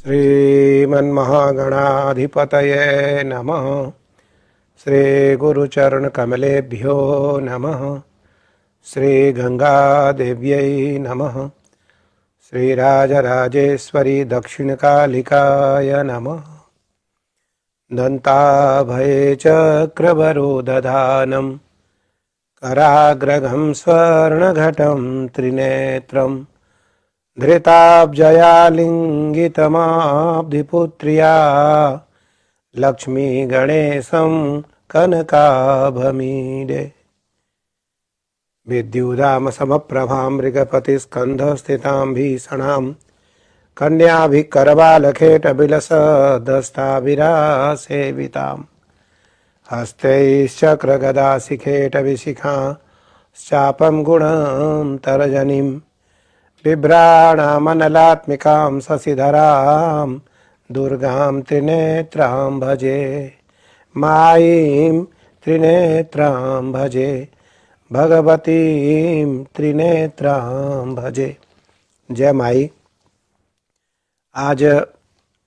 श्रीमन्महागणाधिपतये नमः। श्रीगुरुचरणकमलेभ्यो नमः। श्रीगंगादेव्यै नमः। श्रीराजराजेश्वरी दक्षिणकालिकाय नमः। दन्ताभये चक्रवरोदधानं कराग्रगं स्वर्णघटं त्रिनेत्रम् धृताब्जयालिङ्गितमाब्धिपुत्र्या लक्ष्मी गणेशं कनकाभमीडे। विद्युदामसमप्रभां मृगपतिस्कन्धस्थितां भीषणां कन्याभिः करबालखेटबिलसदस्ताभिरासेवितां हस्तैश्चक्रगदाशिखेटविशिखाश्चापं गुणं तर्जनीं बिभ्राणामनलात्मिकां शशिधरां दुर्गां त्रिनेत्रां भजे। मायीं त्रिनेत्रां भजे, भगवतीं त्रिनेत्रां भजे। जय माई। आज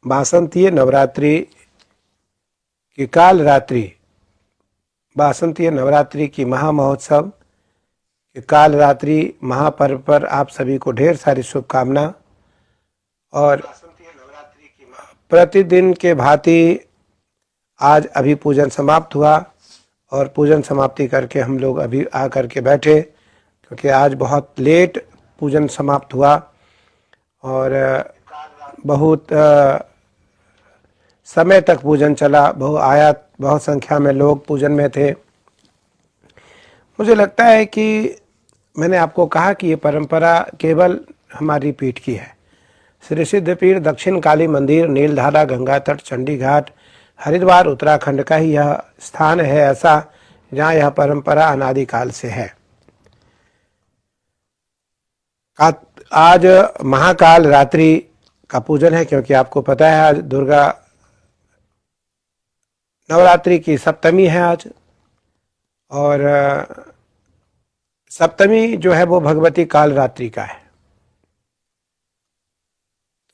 बासंतीय नवरात्रि की काल रात्रि, बासंतीय नवरात्रि की महामहोत्सव काल रात्रि महापर्व पर आप सभी को ढेर सारी शुभकामना। और प्रतिदिन के भांति आज अभी पूजन समाप्त हुआ और पूजन समाप्ति करके हम लोग अभी आकर के बैठे, क्योंकि आज बहुत लेट पूजन समाप्त हुआ और बहुत समय तक पूजन चला। बहुत संख्या में लोग पूजन में थे। मुझे लगता है कि मैंने आपको कहा कि ये परंपरा केवल हमारी पीठ की है। श्री सिद्धपीठ दक्षिण काली मंदिर, नीलधारा, गंगा तट, चंडी घाट, हरिद्वार उत्तराखंड का ही यह स्थान है ऐसा जहाँ यह परंपरा अनादिकाल से है। आज महाकाल रात्रि का पूजन है, क्योंकि आपको पता है आज दुर्गा नवरात्रि की सप्तमी है आज। और सप्तमी जो है वो भगवती काल रात्रि का है।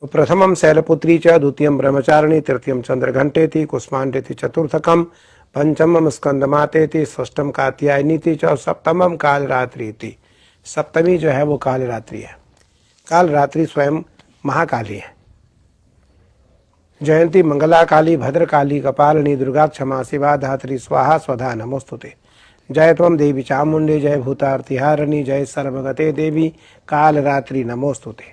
तो प्रथमम शैलपुत्री च, द्वितीयम ब्रह्मचारिणी, तृतीयम चंद्रघंटेति, कुष्मांडेति, चतुर्थकम पंचमम स्कंदमातेति, षष्ठम कात्यायनीति च, सप्तमम काल रात्रि थी। सप्तमी जो है वो काल रात्रि है। काल रात्रि स्वयं महाकाली है। जयंती मंगला काली, भद्रकाली, कपालिनी, दुर्गा, क्षमा, शिवा, धात्री, स्वाहा, स्वधा नमोस्तुते। जय त्वं देवी चामुंडे, जय भूतार्तिहारिणी, जय सर्वगते देवी काल रात्रि नमोस्तुते।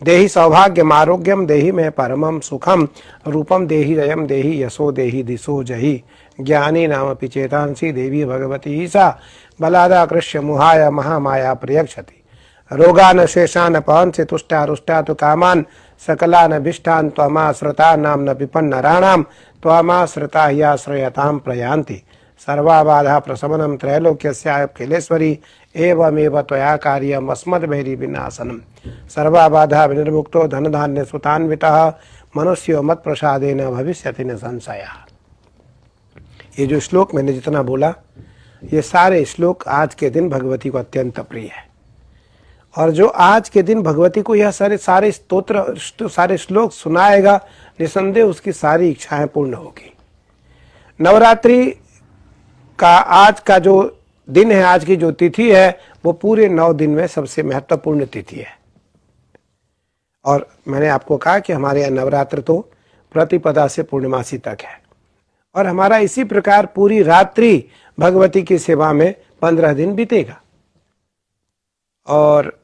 देहि सौभाग्यम आरोग्यम, देहि में परमम सुखम, रूपम देहि जयम, देहि यशो, देहि दिशो जहि। ज्ञानी नामपि चेतांसी, देवी भगवती सा बलादा कृष्य मुहाय महामाया प्रियक्षति। रोगान शेषान पहंसि तुष्टा रुष्टा तु कामान, सकलान भिष्टान त्वमाश्रिता नाम न विपन्नराणाम, त्वमाश्रिता ह्याश्रयतां प्रयान्ति। सर्वाबाधा प्रशमनम त्रैलोक्यस्याखिलेश्वरी, एवमेव त्वया कार्यम अस्मद्भैरी विनाशनम। सर्वाबाधा विनिर्मुक्तो धन धान्य सुतान्वितः, मनुष्यो मत प्रसादेन भविष्यति न संशयः। ये जो श्लोक मैंने जितना बोला, ये सारे श्लोक आज के दिन भगवती को अत्यंत प्रिय है। और जो आज के दिन भगवती को यह सारे स्तोत्र, सारे श्लोक सुनाएगा, निसंदेह उसकी सारी इच्छाएं पूर्ण होगी। नवरात्रि का आज का जो दिन है, आज की जो तिथि है, वो पूरे 9 दिन में सबसे महत्वपूर्ण तिथि है। और मैंने आपको कहा कि हमारे यहाँ नवरात्र तो प्रतिपदा से पूर्णमासी तक है। और हमारा इसी प्रकार पूरी रात्रि भगवती की सेवा में 15 दिन बीतेगा। और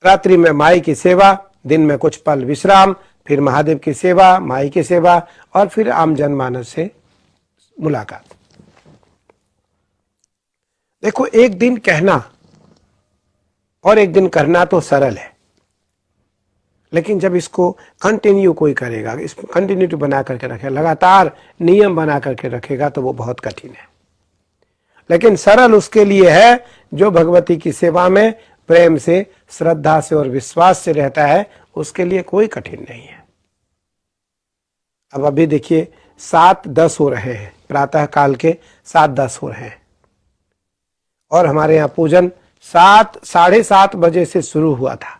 रात्रि में माई की सेवा, दिन में कुछ पल विश्राम, फिर महादेव की सेवा, माई की सेवा, और फिर आम जनमानस से मुलाकात। देखो, एक दिन कहना और एक दिन करना तो सरल है, लेकिन जब इसको कंटिन्यू कोई करेगा, इसको कंटिन्यूटी बना करके रखेगा, लगातार नियम बना करके रखेगा, तो वो बहुत कठिन है। लेकिन सरल उसके लिए है जो भगवती की सेवा में प्रेम से, श्रद्धा से और विश्वास से रहता है, उसके लिए कोई कठिन नहीं है। अब अभी देखिए 7:10 हो रहे हैं, प्रातः काल के 7:10 हो रहे हैं। और हमारे यहाँ पूजन 7, 7:30 बजे से शुरू हुआ था।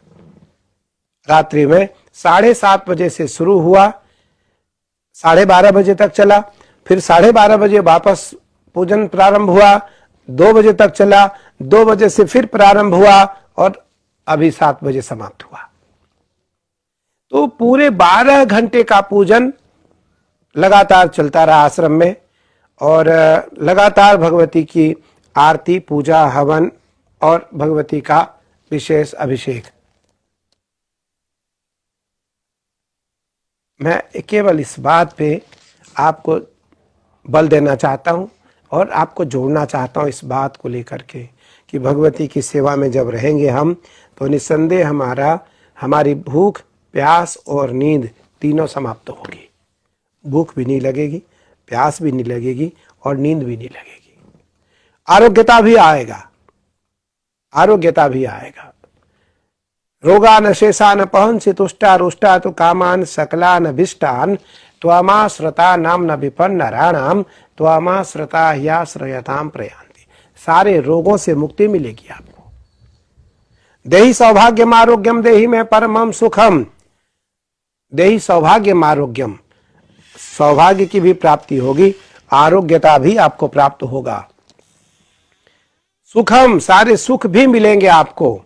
रात्रि में 7:30 बजे से शुरू हुआ, 12:30 बजे तक चला, फिर 12:30 बजे वापस पूजन प्रारंभ हुआ, 2 बजे तक चला, 2 बजे से फिर प्रारंभ हुआ और अभी 7 बजे समाप्त हुआ। तो पूरे 12 घंटे का पूजन लगातार चलता रहा आश्रम में और लगातार भगवती की आरती, पूजा, हवन और भगवती का विशेष अभिषेक। मैं केवल इस बात पे आपको बल देना चाहता हूं और आपको जोड़ना चाहता हूं इस बात को लेकर के कि भगवती की सेवा में जब रहेंगे हम तो निस्संदेह हमारी भूख, प्यास और नींद तीनों समाप्त होगी। भूख भी नहीं लगेगी, प्यास भी नहीं लगेगी और नींद भी नहीं लगेगी। आरोग्यता भी आएगा। रोगान शेषान पहंसि तुष्टा रुष्टा तो कामान सकलान अभिष्टान त्वमाश्रता नाम न विपन्न राणाम त्वमाश्रता ह्याश्रयताम प्रयांति। सारे रोगों से मुक्ति मिलेगी आपको। देहि सौभाग्यम आरोग्यम देहि में परमम सुखम। देहि सौभाग्यम आरोग्यम, सौभाग्य की भी प्राप्ति होगी, आरोग्यता भी आपको प्राप्त होगा। सुखम, सारे सुख भी मिलेंगे आपको।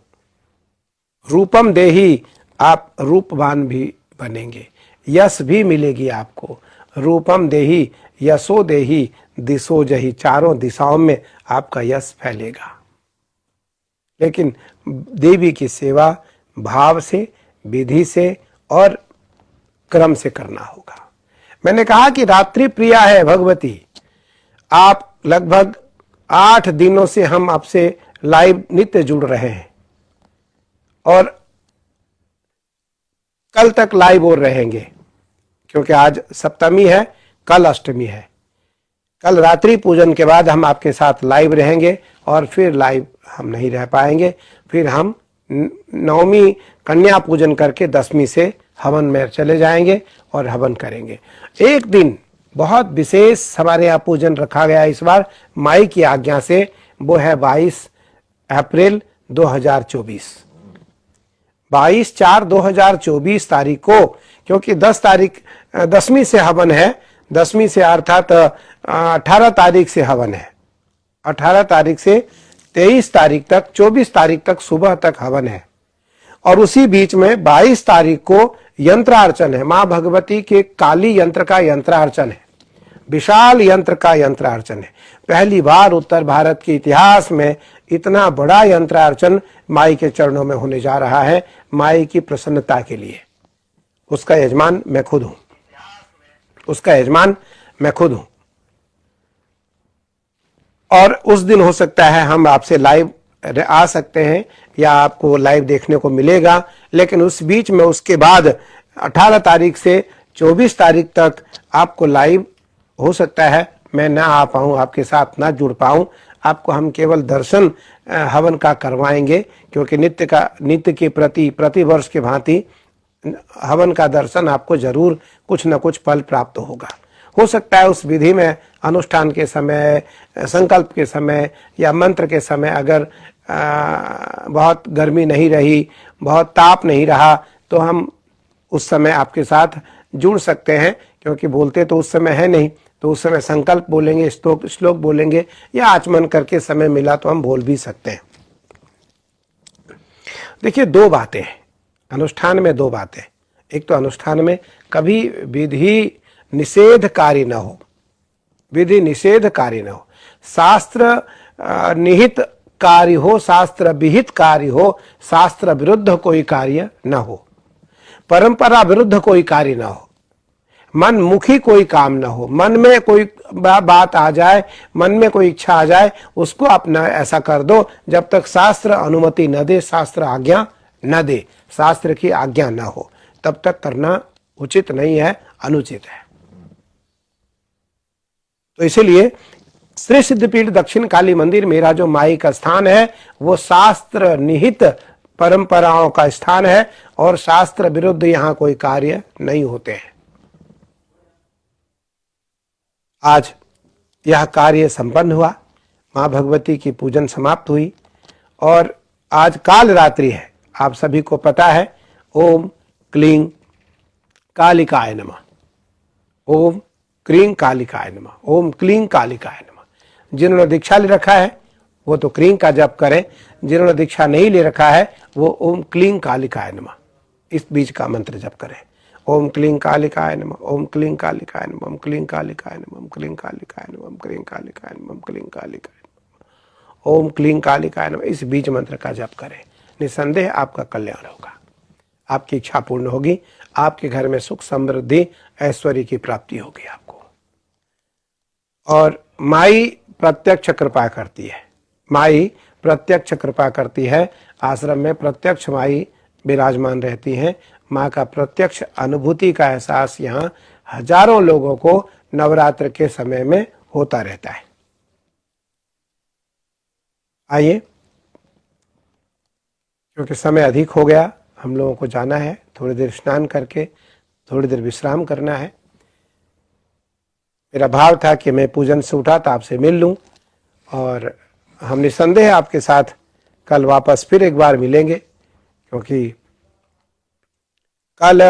रूपम देहि, आप रूपवान भी बनेंगे। यश भी मिलेगी आपको। रूपम देहि यशो देहि दिशो जहि, चारों दिशाओं में आपका यश फैलेगा। लेकिन देवी की सेवा भाव से, विधि से और क्रम से करना होगा। मैंने कहा कि रात्रि प्रिया है भगवती। आप लगभग 8 दिनों से हम आपसे लाइव नित्य जुड़ रहे हैं और कल तक लाइव और रहेंगे, क्योंकि आज सप्तमी है, कल अष्टमी है। कल रात्रि पूजन के बाद हम आपके साथ लाइव रहेंगे और फिर लाइव हम नहीं रह पाएंगे। फिर हम नवमी कन्या पूजन करके 10वीं से हवन में चले जाएंगे और हवन करेंगे। एक दिन बहुत विशेष हमारे यहाँ पूजन रखा गया इस बार माई की आज्ञा से, वो है 22 अप्रैल 2024। 22/4/2024 तारीख को, क्योंकि 10वीं से हवन है, 10वीं से अर्थात 18 तारीख से हवन है। 18 तारीख से 23 तारीख तक, 24 तारीख तक सुबह तक हवन है और उसी बीच में 22 तारीख को यंत्रार्चन है। मां भगवती के काली यंत्र का यंत्रार्चन है, विशाल यंत्र का यंत्रार्चन है। पहली बार उत्तर भारत के इतिहास में इतना बड़ा यंत्रार्चन माई के चरणों में होने जा रहा है, माई की प्रसन्नता के लिए। उसका यजमान मैं खुद हूं, और उस दिन हो सकता है हम आपसे लाइव आ सकते हैं या आपको लाइव देखने को मिलेगा। लेकिन उस बीच में उसके बाद 18 तारीख से 24 तारीख तक आपको लाइव हो सकता है मैं ना आ पाऊं, आपके साथ ना जुड़ पाऊं। आपको हम केवल दर्शन हवन का करवाएंगे, क्योंकि नित्य के प्रति प्रतिवर्ष के भांति हवन का दर्शन आपको जरूर कुछ न कुछ फल प्राप्त होगा। हो सकता है उस विधि में अनुष्ठान के समय, संकल्प के समय या मंत्र के समय अगर बहुत गर्मी नहीं रही, बहुत ताप नहीं रहा, तो हम उस समय आपके साथ जुड़ सकते हैं, क्योंकि बोलते तो उस समय है नहीं, तो उस समय संकल्प बोलेंगे, श्लोक बोलेंगे या आचमन करके समय मिला तो हम बोल भी सकते हैं। देखिए, 2 बातें हैं अनुष्ठान में, 2 बातें। एक तो अनुष्ठान में कभी विधि निषेधकारी न हो, विधि निषेधकारी न हो, शास्त्र निहित कार्य हो, शास्त्र विहित कार्य हो, शास्त्र विरुद्ध कोई कार्य न हो, परंपरा विरुद्ध कोई कार्य न हो, मनमुखी कोई काम न हो। मन में कोई बात आ जाए, मन में कोई इच्छा आ जाए, उसको अपना ऐसा कर दो जब तक शास्त्र अनुमति न दे, शास्त्र आज्ञा न दे, शास्त्र की आज्ञा न हो, तब तक करना उचित नहीं है, अनुचित है। तो इसीलिए श्री सिद्धपीठ दक्षिण काली मंदिर मेरा जो माई का स्थान है वो शास्त्र निहित परंपराओं का स्थान है और शास्त्र विरुद्ध यहां कोई कार्य नहीं होते हैं। आज यह कार्य संपन्न हुआ, मां भगवती की पूजन समाप्त हुई और आज काल रात्रि है, आप सभी को पता है। ओम क्लीं कालिकाय नमः, ओम क्लीं कालिकाय नमः, ओम क्लीं कालिकाय नमः। जिन्होंने दीक्षा ले रखा है वो तो क्लीं का जप करें, जिन्होंने दीक्षा नहीं ले रखा है वो ओम क्लीं कालिकाय नमः इस बीच का मंत्र जप करें। ओम क्लीं कालिकाय नमः, ओम क्लीं कालिकाय नमः, ओम क्लीं कालिकाय नमः, ओम क्लीं कालिकाय नमः, ओम क्लीं कालिकाय नमः, ओम क्लीं कालिकाय नमः, ओम क्लीं कालिकाय नमः इस बीज मंत्र का जप करें। निसंदेह आपका कल्याण होगा, आपकी इच्छा पूर्ण होगी, आपके घर में सुख समृद्धि ऐश्वर्य की प्राप्ति होगी आपको। और माई प्रत्यक्ष कृपा करती है, माई प्रत्यक्ष कृपा करती है। आश्रम में प्रत्यक्ष माई विराजमान रहती हैं। माँ का प्रत्यक्ष अनुभूति का एहसास यहाँ हजारों लोगों को नवरात्र के समय में होता रहता है। आइए, क्योंकि समय अधिक हो गया, हम लोगों को जाना है, थोड़ी देर स्नान करके थोड़ी देर विश्राम करना है। मेरा भाव था कि मैं पूजन से उठा तो आपसे मिल लूं, और हम निसंदेह आपके साथ कल वापस फिर एक बार मिलेंगे, क्योंकि कल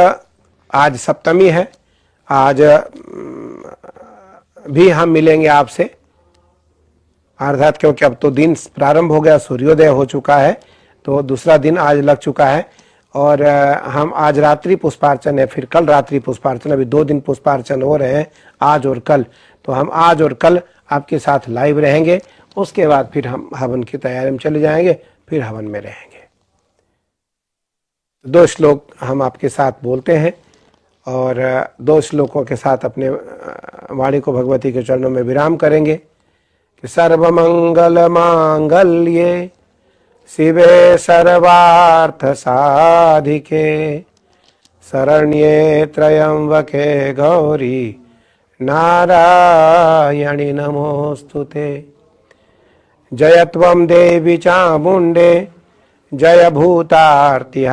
आज सप्तमी है, आज भी हम मिलेंगे आपसे अर्थात, क्योंकि अब तो दिन प्रारंभ हो गया, सूर्योदय हो चुका है, तो दूसरा दिन आज लग चुका है। और हम आज रात्रि पुष्पार्चन है, फिर कल रात्रि पुष्पार्चन, अभी 2 दिन पुष्पार्चन हो रहे हैं, आज और कल। तो हम आज और कल आपके साथ लाइव रहेंगे, उसके बाद फिर हम हवन की तैयारी में चले जाएंगे, फिर हवन में रहेंगे। 2 श्लोक हम आपके साथ बोलते हैं, और 2 श्लोकों के साथ अपने वाणी को भगवती के चरणों में विराम करेंगे कि सर्वमंगल मांगल्ये शिवे सर्वार्थ साधिके शरण्ये त्र्यंबके गौरी नारायणि नमोस्तुते। जय त्वं देवी चामुंडे जय भूतार्तिहारिणी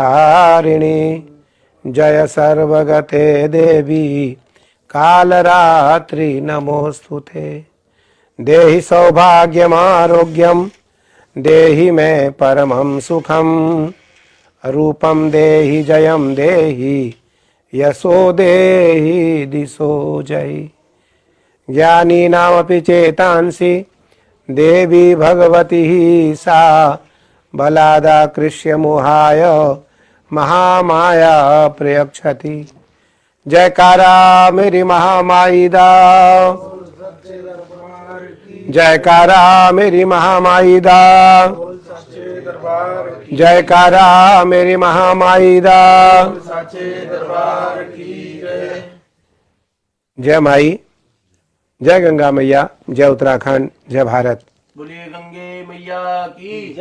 जय सर्वगते देवी कालरात्रि नमोस्तुते। देहि सौभाग्यमारोग्यम देहि मे परमं सुखम रूपम देहि जयम देहि यशो देहि दिशो जय। ज्ञानीनामपि चेतांसि देवी भगवती सा बलादाकृष्य मोहाय महामाया प्रयक्षति। जयकारा मेरी महामाई दा, जयकारा मेरी महामाई दा, जयकारा मेरी महामाई दा। जय माई, जय गंगा मैया, जय उत्तराखंड, जय भारत। बोलिए गंगे मैया की।